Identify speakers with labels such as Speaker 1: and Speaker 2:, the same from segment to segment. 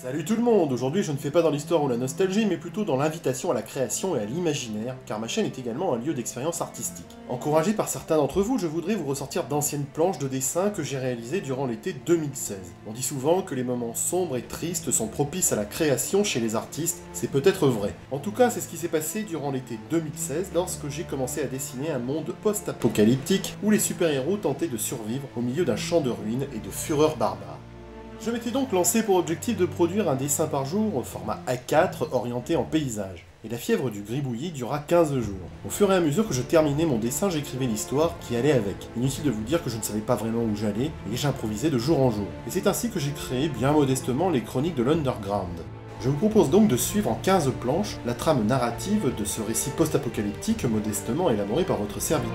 Speaker 1: Salut tout le monde. Aujourd'hui je ne fais pas dans l'histoire ou la nostalgie, mais plutôt dans l'invitation à la création et à l'imaginaire, car ma chaîne est également un lieu d'expérience artistique. Encouragé par certains d'entre vous, je voudrais vous ressortir d'anciennes planches de dessin que j'ai réalisées durant l'été 2016. On dit souvent que les moments sombres et tristes sont propices à la création chez les artistes, c'est peut-être vrai. En tout cas, c'est ce qui s'est passé durant l'été 2016 lorsque j'ai commencé à dessiner un monde post-apocalyptique où les super-héros tentaient de survivre au milieu d'un champ de ruines et de fureurs barbares. Je m'étais donc lancé pour objectif de produire un dessin par jour au format A4 orienté en paysage. Et la fièvre du gribouillis dura 15 jours. Au fur et à mesure que je terminais mon dessin, j'écrivais l'histoire qui allait avec. Inutile de vous dire que je ne savais pas vraiment où j'allais, et j'improvisais de jour en jour. Et c'est ainsi que j'ai créé bien modestement les chroniques de l'Underground. Je vous propose donc de suivre en 15 planches la trame narrative de ce récit post-apocalyptique modestement élaboré par votre serviteur.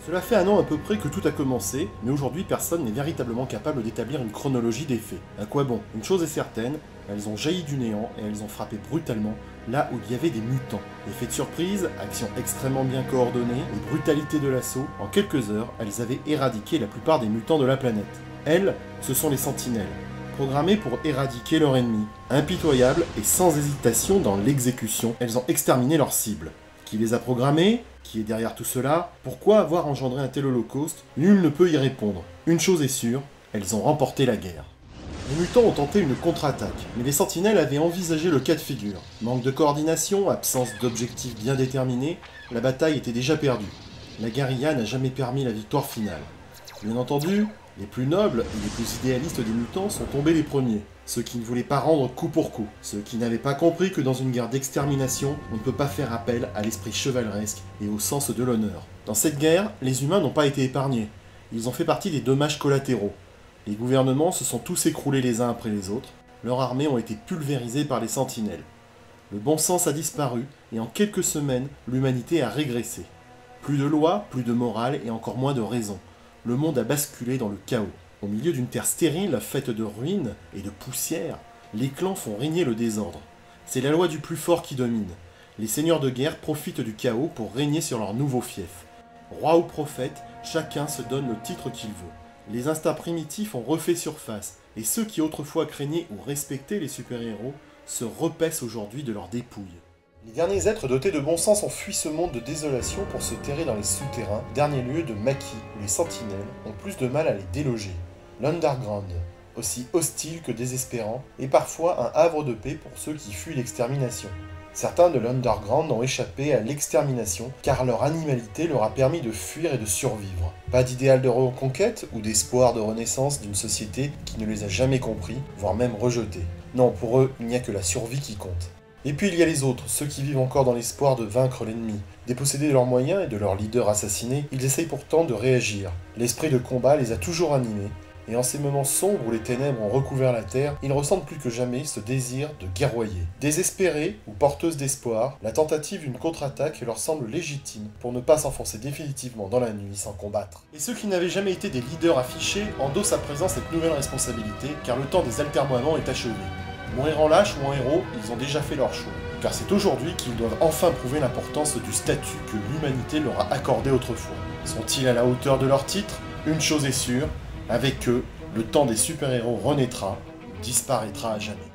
Speaker 1: Cela fait un an à peu près que tout a commencé, mais aujourd'hui personne n'est véritablement capable d'établir une chronologie des faits. À quoi bon? Une chose est certaine, elles ont jailli du néant et elles ont frappé brutalement là où il y avait des mutants. Effet de surprise, action extrêmement bien coordonnée et brutalité de l'assaut, en quelques heures, elles avaient éradiqué la plupart des mutants de la planète. Elles, ce sont les sentinelles, programmées pour éradiquer leur ennemi. Impitoyables et sans hésitation dans l'exécution, elles ont exterminé leur cible. Qui les a programmés? Qui est derrière tout cela? Pourquoi avoir engendré un tel holocauste? Nul ne peut y répondre. Une chose est sûre, elles ont remporté la guerre. Les mutants ont tenté une contre-attaque, mais les sentinelles avaient envisagé le cas de figure. Manque de coordination, absence d'objectifs bien déterminés, la bataille était déjà perdue. La guérilla n'a jamais permis la victoire finale. Bien entendu, les plus nobles et les plus idéalistes des mutants sont tombés les premiers. Ceux qui ne voulaient pas rendre coup pour coup. Ceux qui n'avaient pas compris que dans une guerre d'extermination, on ne peut pas faire appel à l'esprit chevaleresque et au sens de l'honneur. Dans cette guerre, les humains n'ont pas été épargnés. Ils ont fait partie des dommages collatéraux. Les gouvernements se sont tous écroulés les uns après les autres. Leurs armées ont été pulvérisées par les sentinelles. Le bon sens a disparu et en quelques semaines, l'humanité a régressé. Plus de lois, plus de morale et encore moins de raison. Le monde a basculé dans le chaos. Au milieu d'une terre stérile, faite de ruines et de poussière, les clans font régner le désordre. C'est la loi du plus fort qui domine. Les seigneurs de guerre profitent du chaos pour régner sur leur nouveau fief. Roi ou prophète, chacun se donne le titre qu'il veut. Les instincts primitifs ont refait surface, et ceux qui autrefois craignaient ou respectaient les super-héros se repaissent aujourd'hui de leurs dépouilles. Les derniers êtres dotés de bon sens ont fui ce monde de désolation pour se terrer dans les souterrains, dernier lieu de maquis où les sentinelles ont plus de mal à les déloger. L'Underground, aussi hostile que désespérant, est parfois un havre de paix pour ceux qui fuient l'extermination. Certains de l'Underground ont échappé à l'extermination car leur animalité leur a permis de fuir et de survivre. Pas d'idéal de reconquête ou d'espoir de renaissance d'une société qui ne les a jamais compris, voire même rejetés. Non, pour eux, il n'y a que la survie qui compte. Et puis il y a les autres, ceux qui vivent encore dans l'espoir de vaincre l'ennemi. Dépossédés de leurs moyens et de leur leader assassiné, ils essayent pourtant de réagir. L'esprit de combat les a toujours animés, et en ces moments sombres où les ténèbres ont recouvert la terre, ils ressentent plus que jamais ce désir de guerroyer. Désespérés ou porteuses d'espoir, la tentative d'une contre-attaque leur semble légitime pour ne pas s'enfoncer définitivement dans la nuit sans combattre. Et ceux qui n'avaient jamais été des leaders affichés endossent à présent cette nouvelle responsabilité, car le temps des altermoiements est achevé. Mourir en lâche ou en héros, ils ont déjà fait leur choix. Car c'est aujourd'hui qu'ils doivent enfin prouver l'importance du statut que l'humanité leur a accordé autrefois. Sont-ils à la hauteur de leur titre? Une chose est sûre, avec eux, le temps des super-héros renaîtra ou disparaîtra à jamais.